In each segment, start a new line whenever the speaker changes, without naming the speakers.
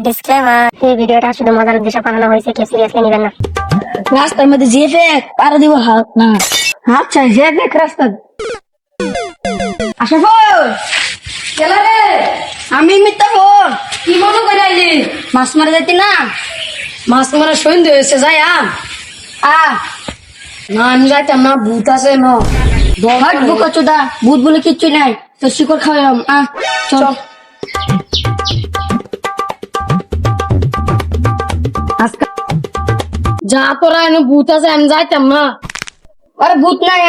Disclaimer, এই ভিডিওটা শুধু মজার উদ্দেশ্যে বানানো হয়েছে, কেউ সিরিয়াসলি নেবেন না।
রাস্তার মধ্যে যে ফেক পারা দিব হাত না। আচ্ছা যে ফেক রাস্তা আসা ফোন চলা রে। আমি মিথ্যা ফোন কি মনে করে আইলি? মাছ মারা যাইতি না? মাছ মারা সন্ধ্যে হয়েছে যাই না আমি যাইতাম না, ভূত আছে না। বুকা চোদা, ভূত বলে কিচ্ছু নাই, তো শিকড় খাওয়াম। চল যা তোরা এনে ভূত আছে, আমি যাইতাম না। আরে ভূত নাই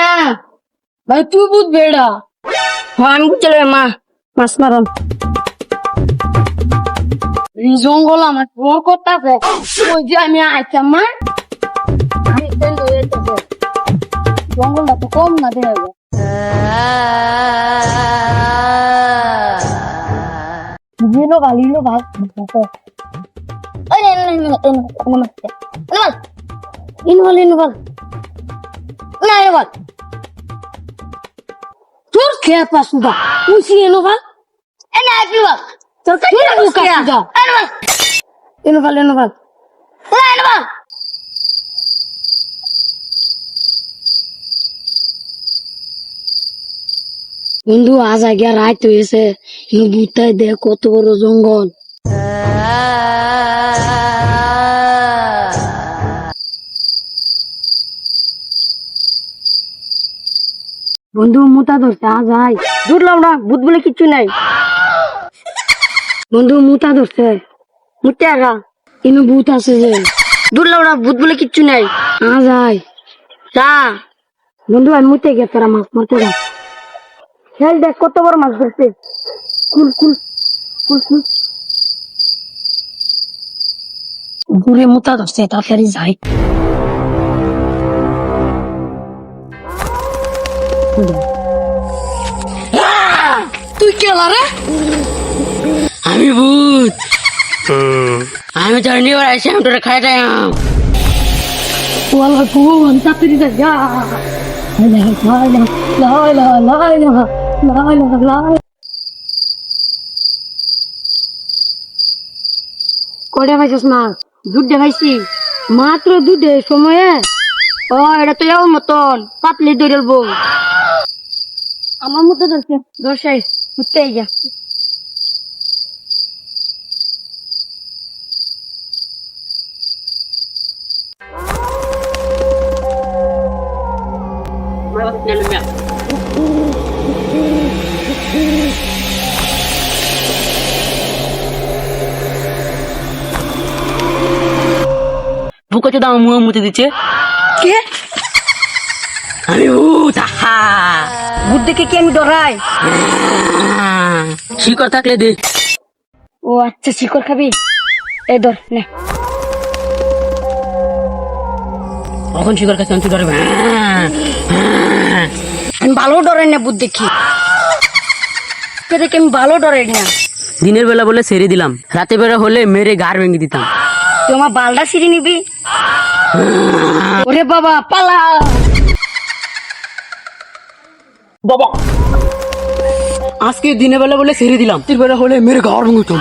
ভাই, তুই ভূত বেড়া। হ্যাঁ আমি চলে মা মাছ মারম। এই জঙ্গল আমার ফোন করতেছে, ওই যে আমি আইতাম মা। জঙ্গলটা তো কম না দেখা যায়। লিলো ভাল ইনভল তোর খেয়ে পাসুদা উসি ইনভল তোর ইনভল বন্ধু আজ আগে রাত হয়েছে, বুঝতে দেখ কত বড় জঙ্গল। বন্ধু মুতা ধরছে, আজ দূর লাউডা, ভূত বলে কিচ্ছু নাই। বন্ধু মুতা ধরছে, মুতে আগা ইনু ভূত আছে যে। দূর লাউডা, ভূত বলে কিচ্ছু নাই, আজ যা। বন্ধু আমি মুতে গে, তোরা মাছ মারতে যা। খেল দেখ কত বড় মাছ ধরছে। দূরে মুতা ধরছে, তাড়াতাড়ি যাই। তুই কেলা রে? আমি ভূত, আমি তোর নিয়ে আসি, আমি তোরা খাই যাই। তাড়াতাড়ি যা। কয়টা খাইছিস মা? দুধ খাইছি মাত্র, দুধে সময়ে। ও এটা তো এমন মতন পাতলি দৌড়ালবো। আমার মতো ধরছে, দর্শাই ঘুরতে যা।
বুকে তো দাম মুখ মুতে দিচ্ছে।
কে?
আমি ভূত।
ভূত দেখে কি আমি ডরাই?
শিকড় থাকলে দে।
ও আচ্ছা, শিকড় খাবি? এই ধর নে।
কখন শিকড় খাচ্ছি তুই ডরবে?
আমি ভালো ডরাই না ভূত দেখি, দেখে আমি ভালো ডরাই না।
দিনের বেলা বলে ছেড়ে দিলাম, রাতে বেলা হলে মেরে গাড় ভেঙে দিতাম।
তুই আমার বালটা সিঁড়ি নিবি? ওরে বাবা পালা।
বাবা আজকে দিনের বেলা বলে ছেড়ে দিলাম, রাতের বেলা হলে মেরে গাড় ভেঙে দিতাম।